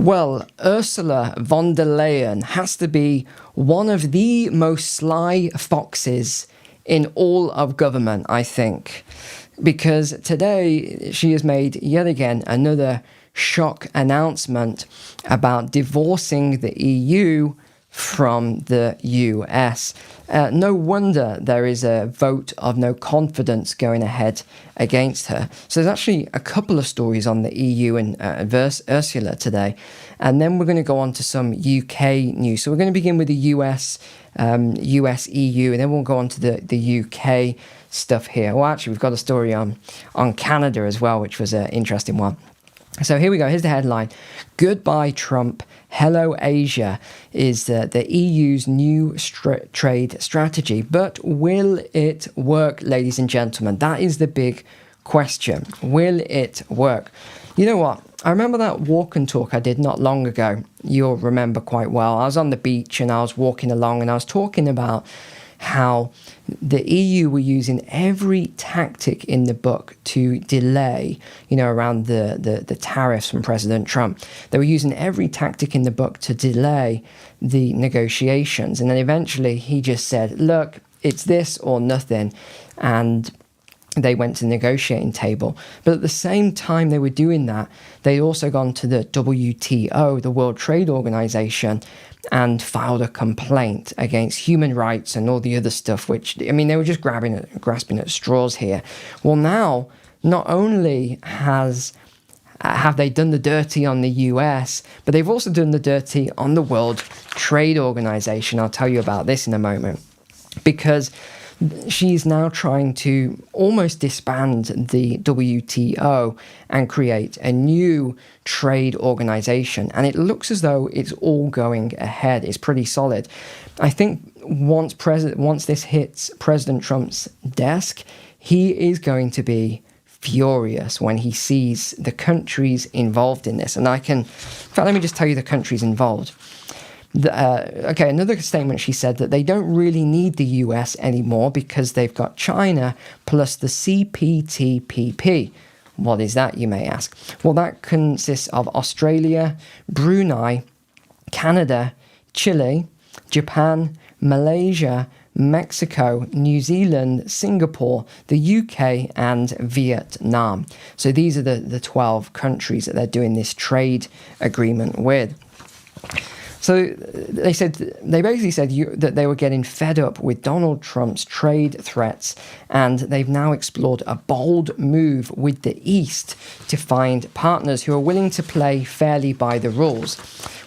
Well, Ursula von der Leyen has to be one of the most sly foxes in all of government, I think, because today she has made yet again another shock announcement about divorcing the EU from the US. No wonder there is a vote of no confidence going ahead against her. So there's actually a couple of stories on the EU and Ursula today. And then we're going to go on to some UK news. So we're going to begin with the US, EU, and then we'll go on to the UK stuff here. Well, actually, we've got a story on Canada as well, which was an interesting one. So here we go. Here's the headline. Goodbye, Trump. Hello, Asia is the EU's new trade strategy. But will it work, ladies and gentlemen? That is the big question. Will it work? You know what? I remember that walk and talk I did not long ago. You'll remember quite well. I was on the beach and I was walking along and I was talking about how the EU were using every tactic in the book to delay, around the tariffs from President Trump. They were using every tactic in the book to delay the negotiations. And then eventually he just said, look, it's this or nothing. And they went to the negotiating table. But at the same time they were doing that, they also gone to the WTO, the World Trade Organization, and filed a complaint against human rights and all the other stuff, which, they were just grasping at straws here. Well, now, not only have they done the dirty on the US, but they've also done the dirty on the World Trade Organization. I'll tell you about this in a moment. Because she's now trying to almost disband the WTO and create a new trade organization. And it looks as though it's all going ahead. It's pretty solid. I think once this hits President Trump's desk, he is going to be furious when he sees the countries involved in this. And in fact, let me just tell you the countries involved. Another statement, she said that they don't really need the US anymore because they've got China plus the CPTPP. What is that, you may ask? Well, that consists of Australia, Brunei, Canada, Chile, Japan, Malaysia, Mexico, New Zealand, Singapore, the UK, and Vietnam. So these are the 12 countries that they're doing this trade agreement with. So they basically said that they were getting fed up with Donald Trump's trade threats, and they've now explored a bold move with the East to find partners who are willing to play fairly by the rules.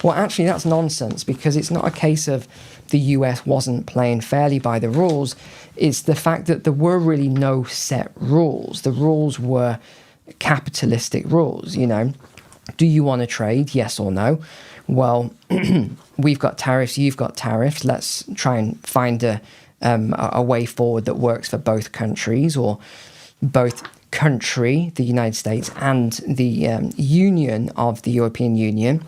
Well, actually, that's nonsense, because it's not a case of the US wasn't playing fairly by the rules. It's the fact that there were really no set rules. The rules were capitalistic rules, Do you want to trade? Yes or no? Well, we've got tariffs, you've got tariffs. Let's try and find a way forward that works for both countries, or both country, the United States, and the Union of the European Union.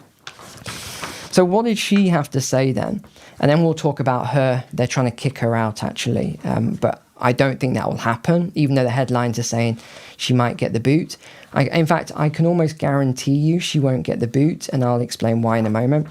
So what did she have to say then? And then we'll talk about her. They're trying to kick her out, actually. But I don't think that will happen, even though the headlines are saying she might get the boot. In fact, I can almost guarantee you she won't get the boot, and I'll explain why in a moment.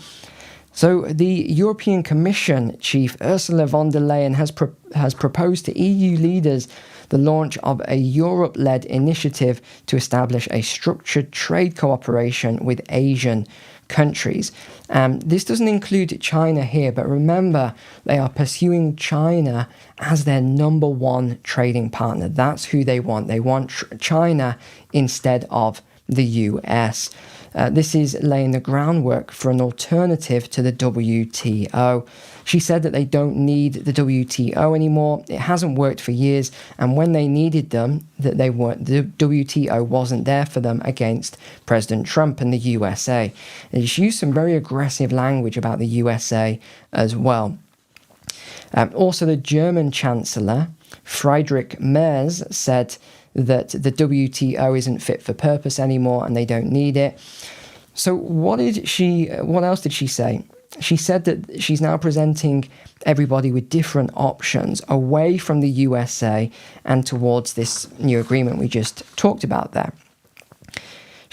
So the European Commission chief, Ursula von der Leyen, has proposed to EU leaders the launch of a Europe-led initiative to establish a structured trade cooperation with Asian countries. This doesn't include China here, but remember, they are pursuing China as their number one trading partner. That's who they want. They want China instead of the US. This is laying the groundwork for an alternative to the WTO. She said that they don't need the WTO anymore. It hasn't worked for years, and when they needed them, the WTO wasn't there for them against President Trump and the USA. And she used some very aggressive language about the USA as well. Also, the German Chancellor, Friedrich Merz, said that the WTO isn't fit for purpose anymore and they don't need it. So what else did she say? She said that she's now presenting everybody with different options away from the USA and towards this new agreement we just talked about there.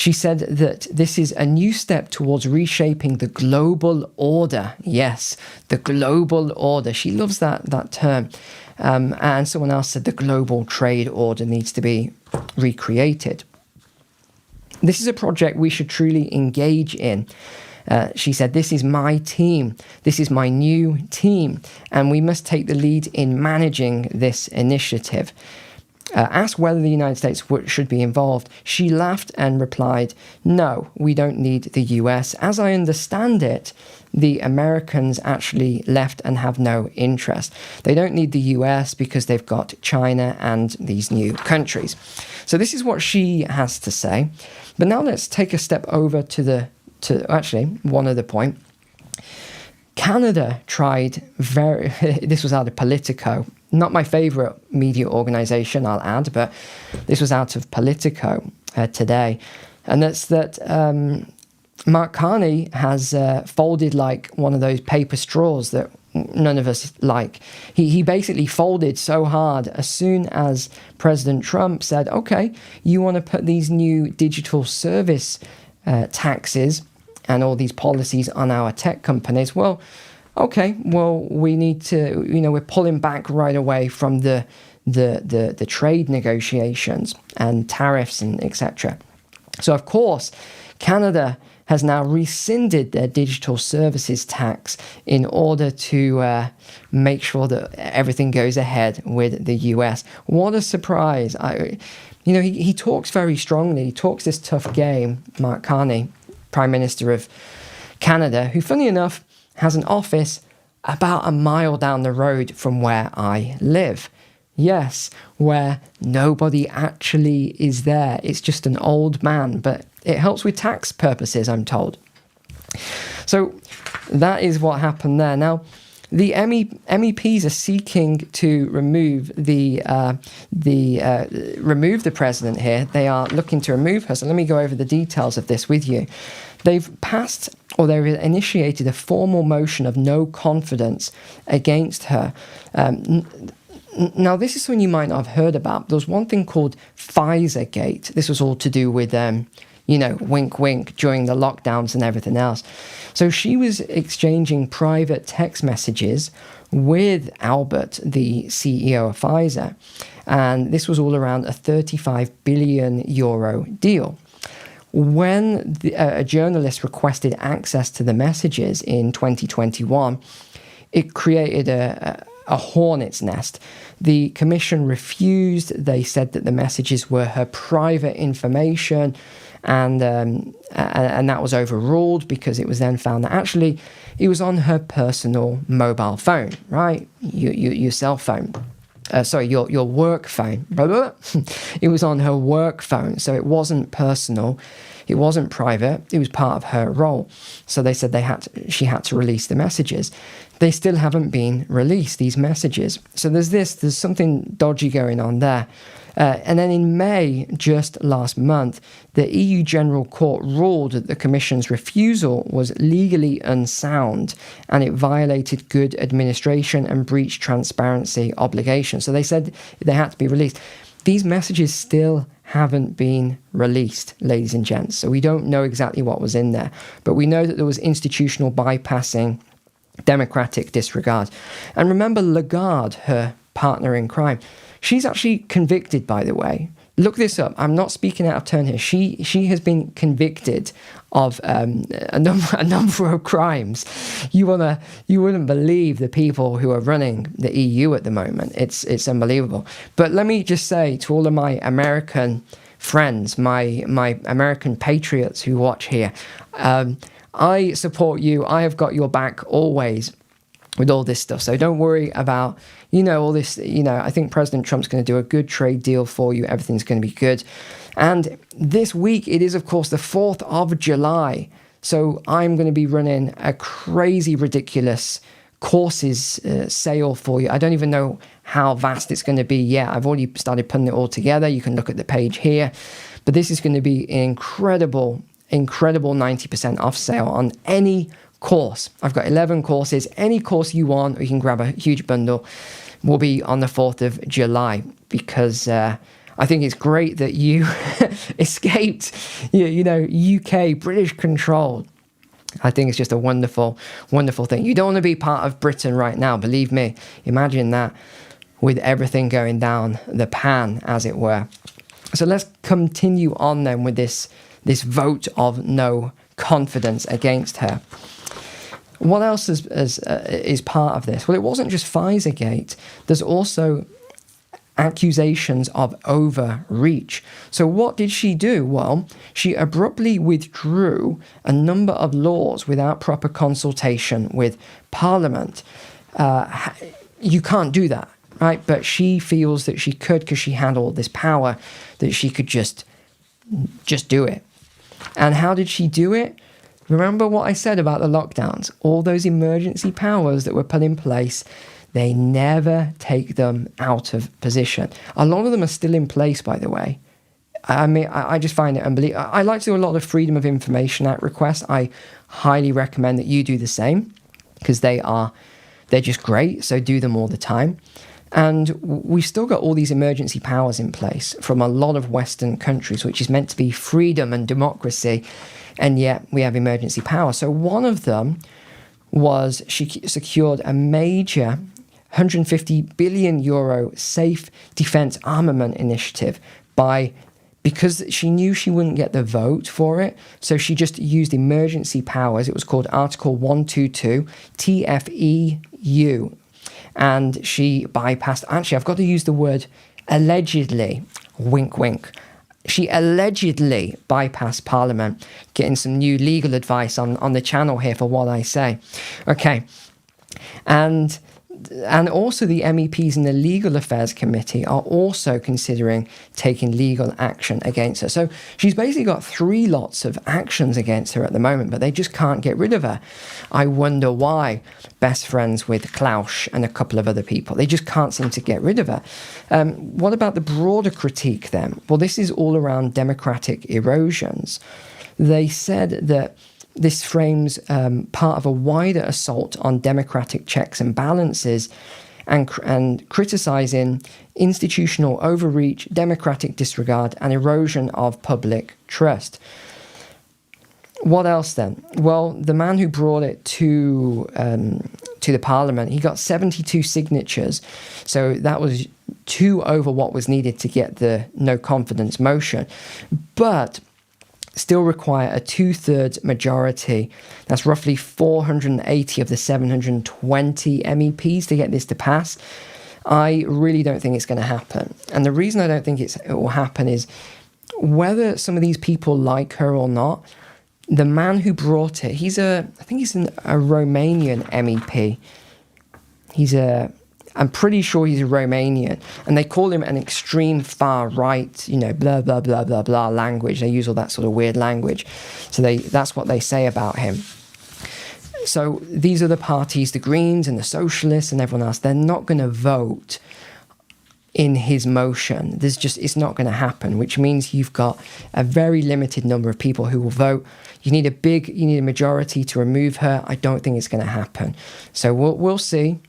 She said that this is a new step towards reshaping the global order. Yes, the global order. She loves that term. And someone else said the global trade order needs to be recreated. This is a project we should truly engage in. She said, this is my team. This is my new team. And we must take the lead in managing this initiative. Asked whether the United States should be involved, she laughed and replied, no, we don't need the US. As I understand it, the Americans actually left and have no interest. They don't need the US because they've got China and these new countries. So this is what she has to say. But now let's take a step over to actually one other point. Canada tried this was out of Politico, not my favorite media organization, I'll add, but this was out of Politico today. And that's that Mark Carney has folded like one of those paper straws that none of us like. He basically folded so hard as soon as President Trump said, okay, you want to put these new digital service taxes and all these policies on our tech companies. Well, okay, well, we need to, we're pulling back right away from the trade negotiations and tariffs and etc. So, of course, Canada has now rescinded their digital services tax in order to make sure that everything goes ahead with the US. What a surprise. He talks very strongly. He talks this tough game, Mark Carney, Prime Minister of Canada, who, funny enough, has an office about a mile down the road from where I live. Yes, where nobody actually is there. It's just an old man, but it helps with tax purposes, I'm told. So that is what happened there. Now, the MEPs are seeking to remove the president here. They are looking to remove her. So let me go over the details of this with you. They've passed, or they've initiated, a formal motion of no confidence against her. Now, this is something you might not have heard about. There was one thing called Pfizer-gate. This was all to do with, wink, wink, during the lockdowns and everything else. So she was exchanging private text messages with Albert, the CEO of Pfizer. And this was all around a 35 billion euro deal. When a journalist requested access to the messages in 2021, it created a hornet's nest. The commission refused. They said that the messages were her private information, and that was overruled because it was then found that actually it was on her personal mobile phone, right? Your cell phone. Your work phone. It was on her work phone, so it wasn't personal. It wasn't private. It was part of her role. So they said she had to release the messages. They still haven't been released, these messages. So there's something dodgy going on there. And then in May, just last month, the EU General Court ruled that the Commission's refusal was legally unsound and it violated good administration and breached transparency obligations. So they said they had to be released. These messages still haven't been released, ladies and gents. So we don't know exactly what was in there. But we know that there was institutional bypassing, democratic disregard. And remember Lagarde, her partner in crime. She's actually convicted, by the way. Look this up. I'm not speaking out of turn here. She has been convicted of a number of crimes. You wouldn't believe the people who are running the EU at the moment. It's unbelievable. But let me just say to all of my American friends, my American patriots who watch here, I support you. I have got your back always with all this stuff. So don't worry about, all this, I think President Trump's going to do a good trade deal for you. Everything's going to be good. And this week, it is, of course, the 4th of July. So I'm going to be running a crazy, ridiculous courses sale for you. I don't even know how vast it's going to be yet. I've already started putting it all together. You can look at the page here. But this is going to be an incredible 90% off sale on any course. I've got 11 courses. Any course you want, or you can grab a huge bundle, will be on the 4th of July because I think it's great that you escaped, UK, British control. I think it's just a wonderful, wonderful thing. You don't want to be part of Britain right now, believe me. Imagine that, with everything going down the pan, as it were. So let's continue on then with this vote of no confidence against her. What else is part of this? Well, it wasn't just Pfizergate. There's also accusations of overreach. So what did she do? Well, she abruptly withdrew a number of laws without proper consultation with Parliament. You can't do that, right? But she feels that she could, because she had all this power, that she could just do it. And how did she do it? Remember what I said about the lockdowns? All those emergency powers that were put in place, they never take them out of position. A lot of them are still in place, by the way. I mean, I just find it unbelievable. I like to do a lot of Freedom of Information Act requests. I highly recommend that you do the same, because they're just great. So do them all the time. And we've still got all these emergency powers in place from a lot of Western countries, which is meant to be freedom and democracy. And yet we have emergency power. So one of them was she secured a major 150 billion euro safe defense armament initiative because she knew she wouldn't get the vote for it. So she just used emergency powers. It was called Article 122 TFEU. And she bypassed, actually, I've got to use the word allegedly, wink, wink. She allegedly bypassed Parliament, getting some new legal advice on the channel here for what I say. Okay. And also the MEPs in the Legal Affairs Committee are also considering taking legal action against her. So she's basically got 3 lots of actions against her at the moment, but they just can't get rid of her. I wonder why. Best friends with Klaus and a couple of other people. They just can't seem to get rid of her. What about the broader critique then? Well, this is all around democratic erosions. They said that this frames part of a wider assault on democratic checks and balances and criticising institutional overreach, democratic disregard and erosion of public trust. What else then? Well, the man who brought it to the Parliament, he got 72 signatures. So that was 2 over what was needed to get the no confidence motion. But still require a 2/3 majority. That's roughly 480 of the 720 MEPs to get this to pass. I really don't think it's going to happen. And the reason I don't think it will happen is whether some of these people like her or not, the man who brought it, I think he's a Romanian MEP. I'm pretty sure he's a Romanian, and they call him an extreme far right, blah, blah, blah, blah, blah language. They use all that sort of weird language. So that's what they say about him. So these are the parties, the Greens and the Socialists and everyone else, they're not going to vote in his motion. It's not going to happen, which means you've got a very limited number of people who will vote. You need a majority to remove her. I don't think it's going to happen. So we'll see.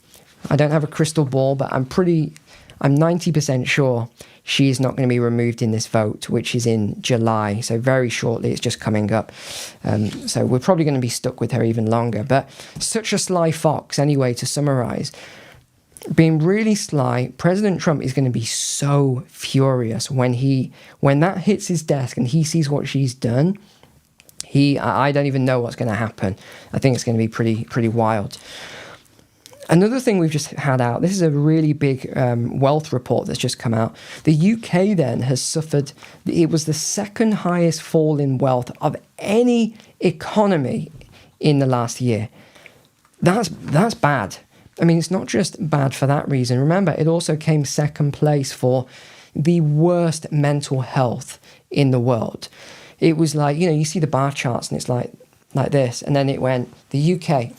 I don't have a crystal ball, but I'm 90% sure she is not going to be removed in this vote, which is in July. So very shortly, it's just coming up. So we're probably going to be stuck with her even longer. But such a sly fox, anyway, to summarize. Being really sly, President Trump is going to be so furious when that hits his desk and he sees what she's done. I don't even know what's going to happen. I think it's going to be pretty wild. Another thing we've just had out, this is a really big wealth report that's just come out. The UK then has suffered, it was the second highest fall in wealth of any economy in the last year. That's bad. I mean, it's not just bad for that reason. Remember, it also came second place for the worst mental health in the world. It was like, you see the bar charts and it's like this. And then it went, the UK,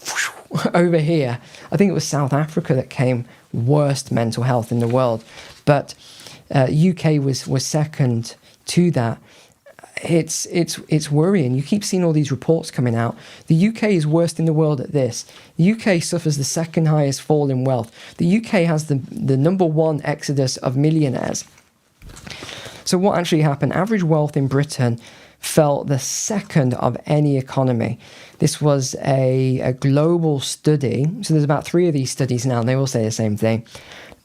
over here. I think it was South Africa that came worst mental health in the world. But UK was second to that. It's worrying. You keep seeing all these reports coming out. The UK is worst in the world at this. The UK suffers the second highest fall in wealth. The UK has the number 1 exodus of millionaires. So what actually happened? Average wealth in Britain fell the second of any economy. This was a global study. So there's about 3 of these studies now, and they all say the same thing.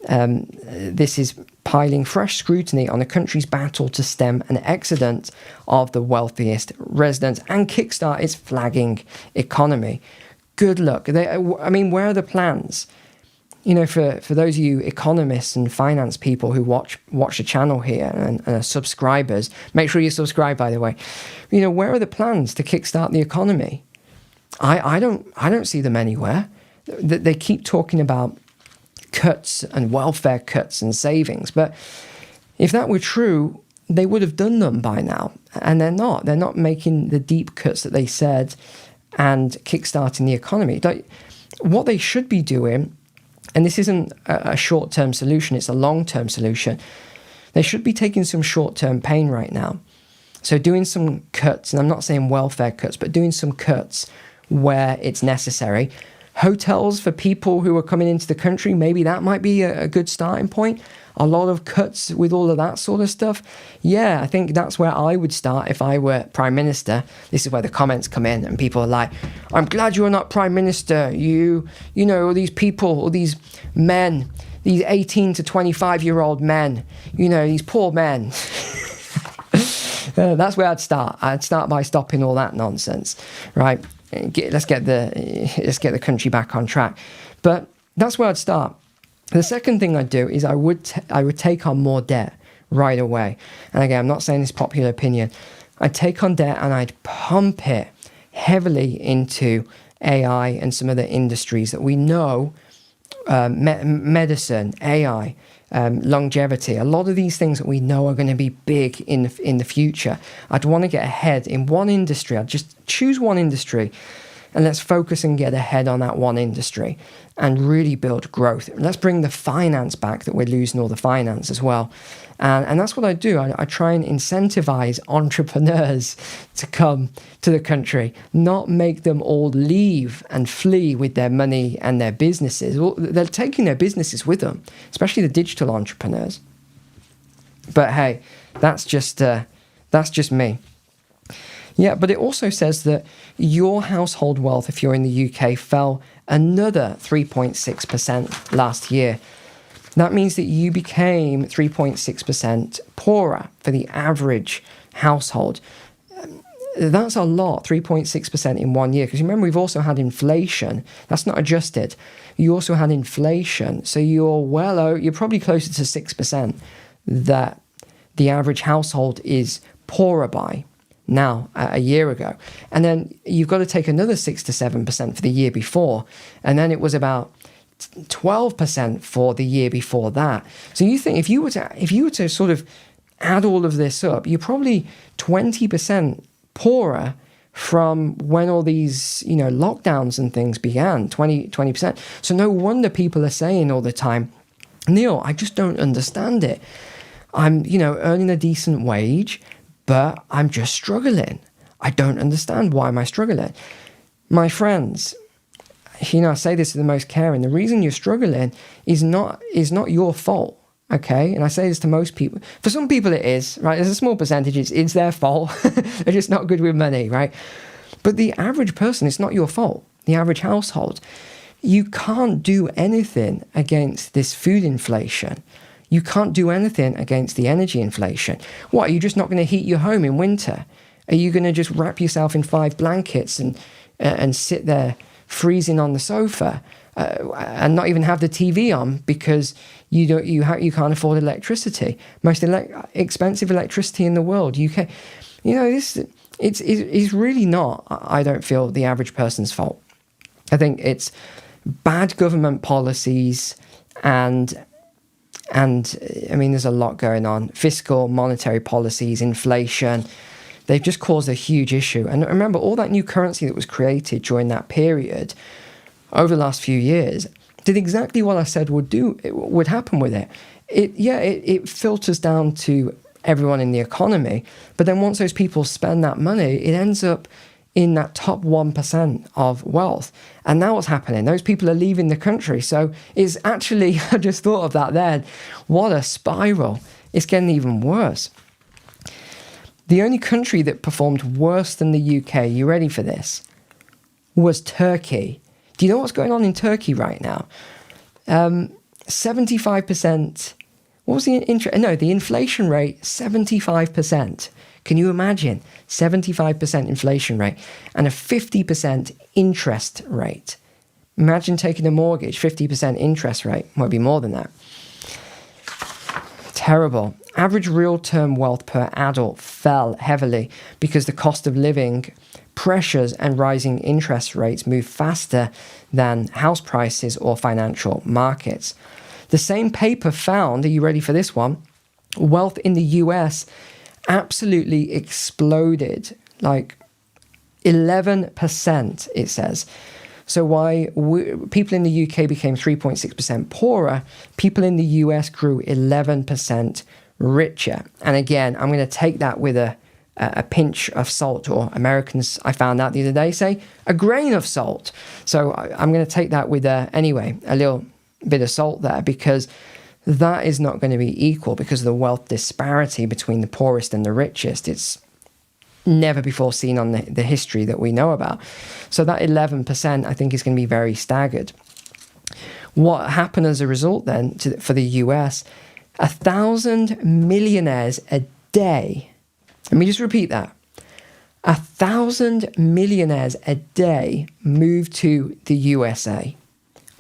This is piling fresh scrutiny on the country's battle to stem an exodus of the wealthiest residents and kickstart its flagging economy. Good luck. Where are the plans? For those of you economists and finance people who watch the channel here and are subscribers, make sure you subscribe, by the way. Where are the plans to kickstart the economy? I don't see them anywhere. They keep talking about cuts and welfare cuts and savings, but if that were true, they would have done them by now, and they're not. They're not making the deep cuts that they said and kickstarting the economy. What they should be doing, and this isn't a short-term solution, it's a long-term solution. They should be taking some short-term pain right now. So doing some cuts, and I'm not saying welfare cuts, but doing some cuts where it's necessary. Hotels for people who are coming into the country, maybe that might be a good starting point. A lot of cuts with all of that sort of stuff. Yeah, I think that's where I would start if I were Prime Minister. This is where the comments come in and people are like, I'm glad you're not Prime Minister. You know, all these people, all these men, these 18 to 25-year-old men, these poor men. That's where I'd start. I'd start by stopping all that nonsense, right? Let's get the country back on track. But that's where I'd start. The second thing I'd do is I would take on more debt right away. And again, I'm not saying this popular opinion. I'd take on debt and I'd pump it heavily into AI and some of the industries that we know, medicine, AI, longevity, a lot of these things that we know are going to be big in the future. I'd want to get ahead in one industry. I'd just choose one industry and let's focus and get ahead on that one industry and really build growth. Let's bring the finance back, that we're losing all the finance as well. And that's what I do. I try and incentivize entrepreneurs to come to the country, not make them all leave and flee with their money and their businesses. Well, they're taking their businesses with them, especially the digital entrepreneurs. But hey, that's just me. Yeah, but it also says that your household wealth, if you're in the UK, fell another 3.6% last year. That means that you became 3.6% poorer for the average household. That's a lot, 3.6% in 1 year. Because remember, we've also had inflation. That's not adjusted. You also had inflation. So you're probably closer to 6% that the average household is poorer by now a year ago. And then you've got to take another 6 to 7% for the year before. And then it was about 12% for the year before that. So you think if you were to sort of add all of this up, you're probably 20% poorer from when all these, lockdowns and things began, 20%. So no wonder people are saying all the time, Neil, I just don't understand it. I'm, earning a decent wage, but I'm just struggling. I don't understand. Why am I struggling? My friends, I say this to the most caring. The reason you're struggling is not your fault, okay? And I say this to most people. For some people it is, right? There's a small percentage, it's their fault. They're just not good with money, right? But the average person, it's not your fault. The average household. You can't do anything against this food inflation. You can't do anything against the energy inflation. What, are you just not going to heat your home in winter? Are you going to just wrap yourself in 5 blankets and sit there freezing on the sofa and not even have the TV on because you can't afford electricity? Most expensive electricity in the world, UK. It's really not, I don't feel, the average person's fault. I think it's bad government policies and there's a lot going on. Fiscal, monetary policies, inflation. They've just caused a huge issue. And remember, all that new currency that was created during that period, over the last few years, did exactly what I said would happen with it. It filters down to everyone in the economy. But then once those people spend that money, it ends up in that top 1% of wealth. And now what's happening? Those people are leaving the country. So it's actually, I just thought of that then, what a spiral. It's getting even worse. The only country that performed worse than the UK, you ready for this, was Turkey. Do you know what's going on in Turkey right now? 75%, what was the the inflation rate, 75%. Can you imagine? 75% inflation rate and a 50% interest rate. Imagine taking a mortgage, 50% interest rate, might be more than that. Terrible. Average real-term wealth per adult fell heavily because the cost of living pressures and rising interest rates move faster than house prices or financial markets. The same paper found, are you ready for this one? Wealth in the US absolutely exploded, like 11%, it says. So why people in the UK became 3.6% poorer, people in the US grew 11% richer. And again, I'm going to take that with a pinch of salt, or Americans, I found out the other day, say a grain of salt. So I'm going to take that with, a little bit of salt there, because that is not going to be equal because of the wealth disparity between the poorest and the richest. It's never before seen on the history that we know about. So that 11%, I think, is going to be very staggered. What happened as a result then for the US, 1,000 millionaires a day. Let me just repeat that. 1,000 millionaires a day moved to the USA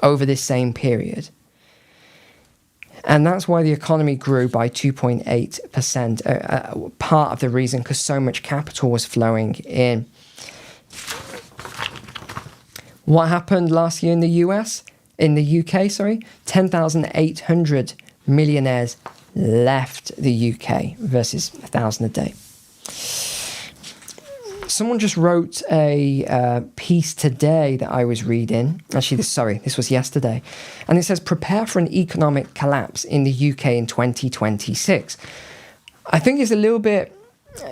over this same period. And that's why the economy grew by 2.8%. Part of the reason, because so much capital was flowing in. What happened last year in the US? In the UK, 10,800 millionaires left the UK versus 1,000 a day. Someone just wrote a piece today that I was reading. Actually, this was yesterday. And it says, prepare for an economic collapse in the UK in 2026. I think it's a little bit,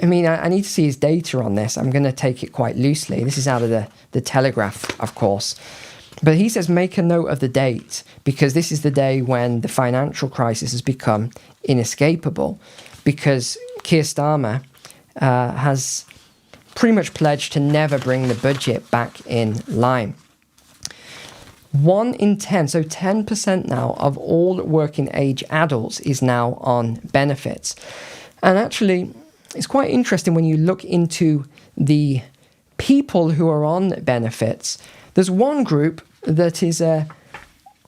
I need to see his data on this. I'm going to take it quite loosely. This is out of the Telegraph, of course. But he says, make a note of the date, because this is the day when the financial crisis has become inescapable, because Keir Starmer has pretty much pledged to never bring the budget back in line. 1 in 10, so 10% now of all working age adults is now on benefits. And actually, it's quite interesting when you look into the people who are on benefits. There's one group that is, I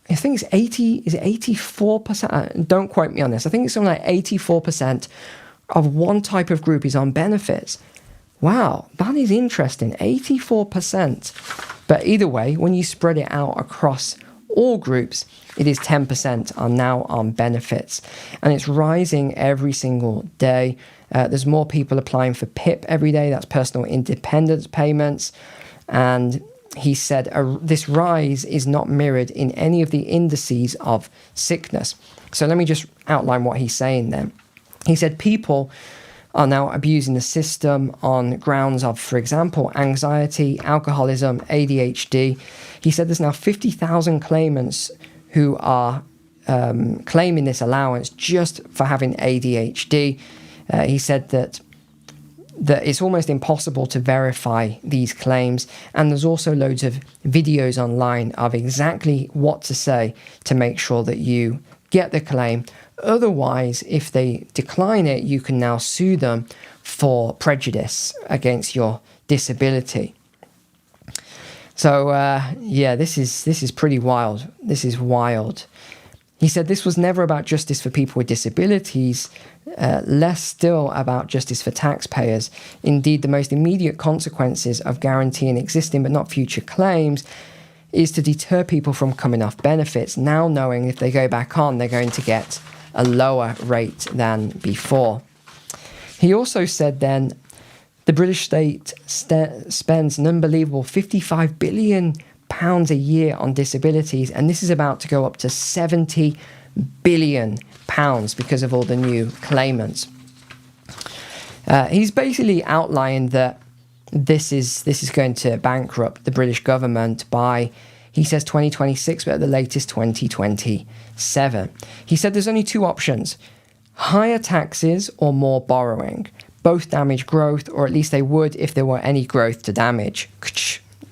think it's 84%? Don't quote me on this. I think it's something like 84% of one type of group is on benefits. Wow, that is interesting, 84%. But either way, when you spread it out across all groups, it is 10% are now on benefits. And it's rising every single day. There's more people applying for PIP every day, that's personal independence payments. And he said this rise is not mirrored in any of the indices of sickness. So let me just outline what he's saying then. He said people are now abusing the system on grounds of, for example, anxiety, alcoholism, ADHD. He said there's now 50,000 claimants who are claiming this allowance just for having ADHD. He said that it's almost impossible to verify these claims, and there's also loads of videos online of exactly what to say to make sure that you get the claim. Otherwise, if they decline it, you can now sue them for prejudice against your disability. So, this is pretty wild. This is wild. He said this was never about justice for people with disabilities, less still about justice for taxpayers. Indeed, the most immediate consequences of guaranteeing existing but not future claims is to deter people from coming off benefits, now knowing if they go back on, they're going to get a lower rate than before. He also said then the British state spends an unbelievable £55 billion a year on disabilities, and this is about to go up to £70 billion because of all the new claimants. He's basically outlined that this is going to bankrupt the British government by, he says, 2026, but at the latest 2027. He said there's only two options: higher taxes or more borrowing. both damage growth, or at least they would if there were any growth to damage.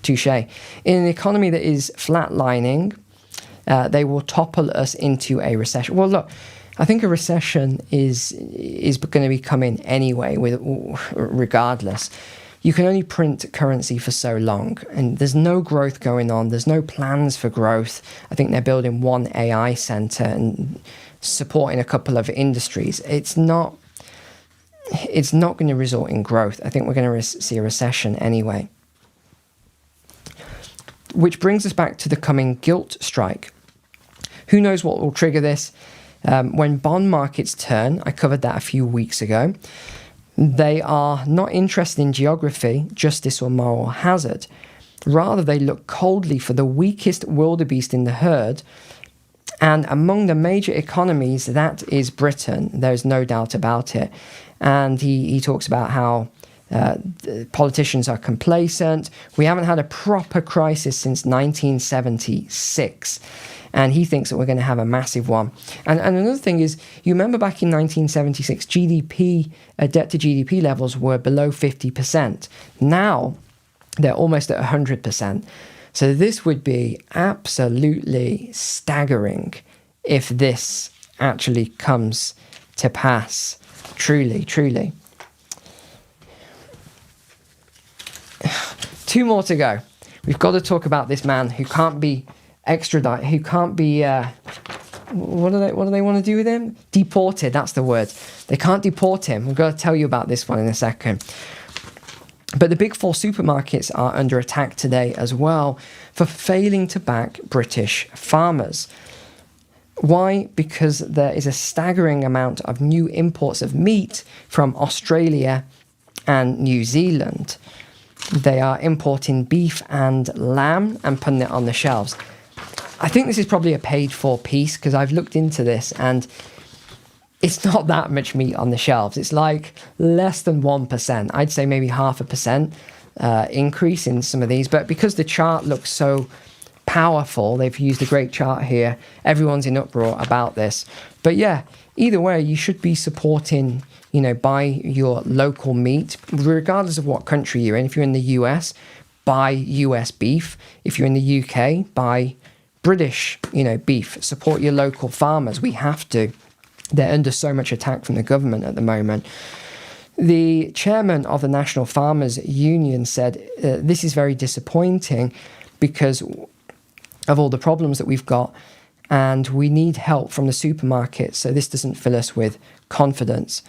Touche. In an economy that is flatlining, they will topple us into a recession. Well, look, I think a recession is going to be coming anyway, regardless. You can only print currency for so long, and there's no growth going on. There's no plans for growth. I think they're building one AI center and supporting a couple of industries. It's not going to result in growth. I think we're going to see a recession anyway. Which brings us back to the coming gilt strike. Who knows what will trigger this? When bond markets turn, I covered that a few weeks ago, they are not interested in geography, justice, or moral hazard. Rather, they look coldly for the weakest wildebeest in the herd. And among the major economies, that is Britain. There's no doubt about it. And he talks about how the politicians are complacent. We haven't had a proper crisis since 1976. And he thinks that we're going to have a massive one. And another thing is, you remember back in 1976, GDP, debt to GDP levels were below 50%. Now, they're almost at 100%. So this would be absolutely staggering if this actually comes to pass. Truly, truly. 2 more to go. We've got to talk about this man who can't be extradited, who can't be, what do they want to do with him? Deported, that's the word. They can't deport him. We've got to tell you about this one in a second. But the big 4 supermarkets are under attack today as well for failing to back British farmers. Why? Because there is a staggering amount of new imports of meat from Australia and New Zealand. They are importing beef and lamb and putting it on the shelves. I think this is probably a paid-for piece because I've looked into this and it's not that much meat on the shelves. It's like less than 1%. I'd say maybe 0.5% increase in some of these. But because the chart looks so powerful, they've used a great chart here. Everyone's in uproar about this. But yeah, either way, you should be supporting, buy your local meat, regardless of what country you're in. If you're in the US, buy US beef. If you're in the UK, buy British, beef. Support your local farmers. We have to. They're under so much attack from the government at the moment. The chairman of the National Farmers Union said, this is very disappointing because of all the problems that we've got, and we need help from the supermarkets, so this doesn't fill us with confidence.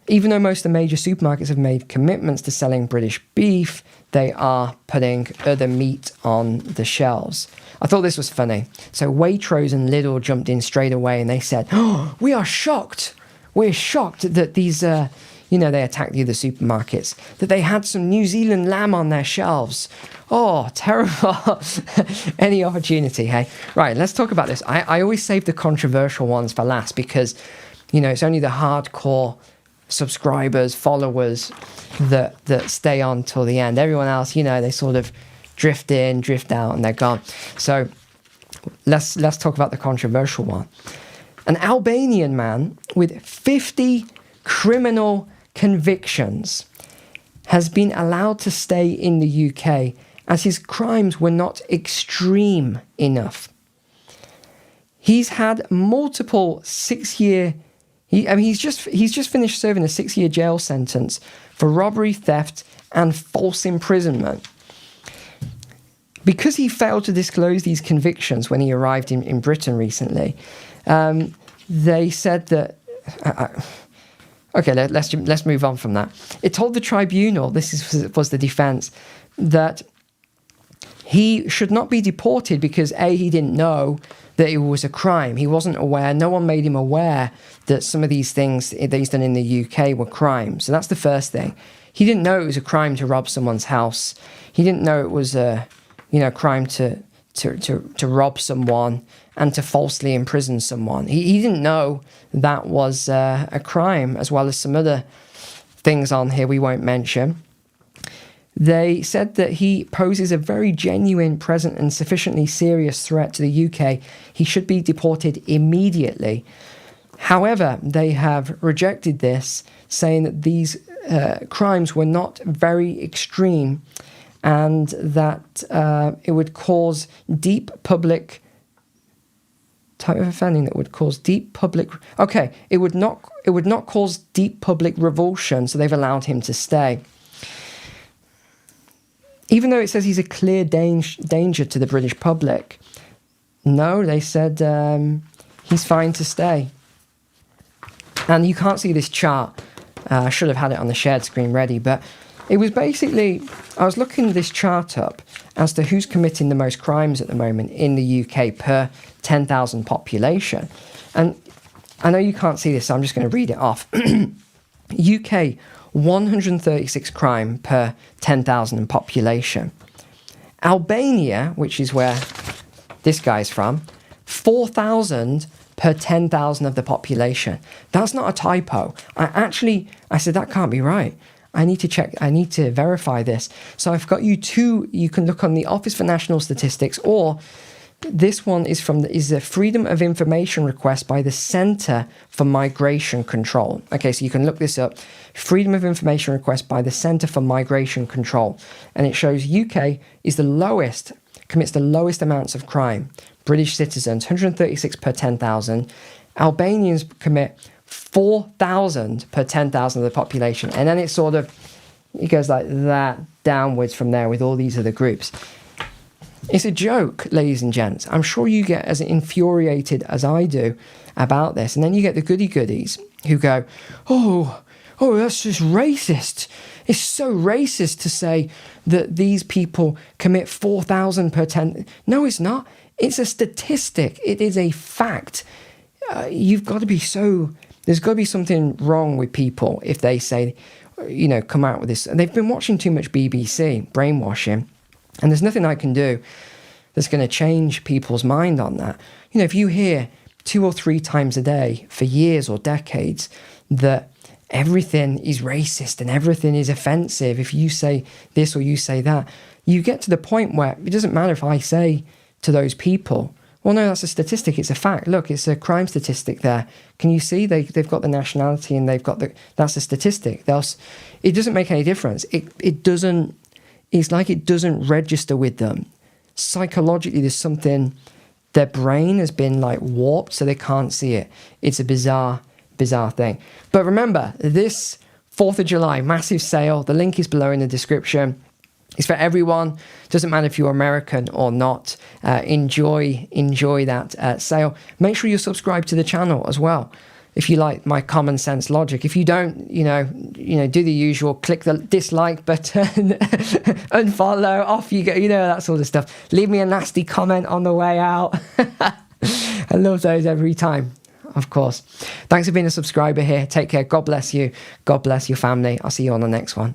Even though most of the major supermarkets have made commitments to selling British beef, they are putting other meat on the shelves. I thought this was funny. So Waitrose and Lidl jumped in straight away and they said, "Oh, we are shocked. We're shocked that these, they attacked the other supermarkets, that they had some New Zealand lamb on their shelves. Oh, terrible." Any opportunity, hey? Right, let's talk about this. I always save the controversial ones for last because, it's only the hardcore subscribers, followers that stay on till the end. Everyone else, they sort of drift in, drift out, and they're gone. So let's talk about the controversial one. An Albanian man with 50 criminal convictions has been allowed to stay in the UK as his crimes were not extreme enough. He's had multiple 6-year. He's just finished serving a 6-year jail sentence for robbery, theft, and false imprisonment. Because he failed to disclose these convictions when he arrived in Britain recently, they said that. Okay, let's move on from that. It told the tribunal, was the defense, that he should not be deported because he didn't know that it was a crime. He wasn't aware. No one made him aware that some of these things that he's done in the UK were crimes. So that's the first thing. He didn't know it was a crime to rob someone's house. He didn't know it was a crime to rob someone and to falsely imprison someone. He didn't know that was a crime, as well as some other things on here we won't mention. They said that he poses a very genuine, present, and sufficiently serious threat to the UK. He should be deported immediately. However, they have rejected this, saying that these crimes were not very extreme and that it would cause deep public type of offending that would cause deep public. Okay, it would not cause deep public revulsion, so they've allowed him to stay. Even though it says he's a clear danger to the British public, no, they said he's fine to stay. And you can't see this chart. I should have had it on the shared screen ready, but it was basically, I was looking this chart up as to who's committing the most crimes at the moment in the UK per 10,000 population. And I know you can't see this, so I'm just going to read it off. UK, 136 crime per 10,000 in population. Albania, which is where this guy's from, 4,000 per 10,000 of the population. That's not a typo. I said, that can't be right. I need to check, I need to verify this. So I've got you two, you can look on the Office for National Statistics, or this one is is a Freedom of Information request by the Centre for Migration Control. Okay, so you can look this up. Freedom of Information request by the Centre for Migration Control. And it shows UK is the lowest, commits the lowest amounts of crime. British citizens, 136 per 10,000. Albanians commit 4,000 per 10,000 of the population. And then it goes like that downwards from there with all these other groups. It's a joke, ladies and gents. I'm sure you get as infuriated as I do about this. And then you get the goody-goodies who go, oh, that's just racist. It's so racist to say that these people commit 4,000 per 10. No, it's not. It's a statistic. It is a fact. There's got to be something wrong with people if they say, come out with this. And they've been watching too much BBC, brainwashing. And there's nothing I can do that's going to change people's mind on that. If you hear 2 or 3 times a day for years or decades that everything is racist and everything is offensive, if you say this or you say that, you get to the point where it doesn't matter if I say to those people, well, no, that's a statistic, it's a fact. Look, it's a crime statistic there. Can you see they've got the nationality and that's a statistic. It doesn't make any difference. It's like it doesn't register with them. Psychologically, there's something, their brain has been like warped so they can't see it. It's a bizarre thing. But remember, this 4th of July, massive sale. The link is below in the description. It's for everyone. Doesn't matter if you're American or not. Enjoy that sale. Make sure you subscribe to the channel as well, if you like my common sense logic. If you don't, do the usual, click the dislike button, unfollow, off you go, that sort of stuff. Leave me a nasty comment on the way out. I love those every time, of course. Thanks for being a subscriber here. Take care. God bless you. God bless your family. I'll see you on the next one.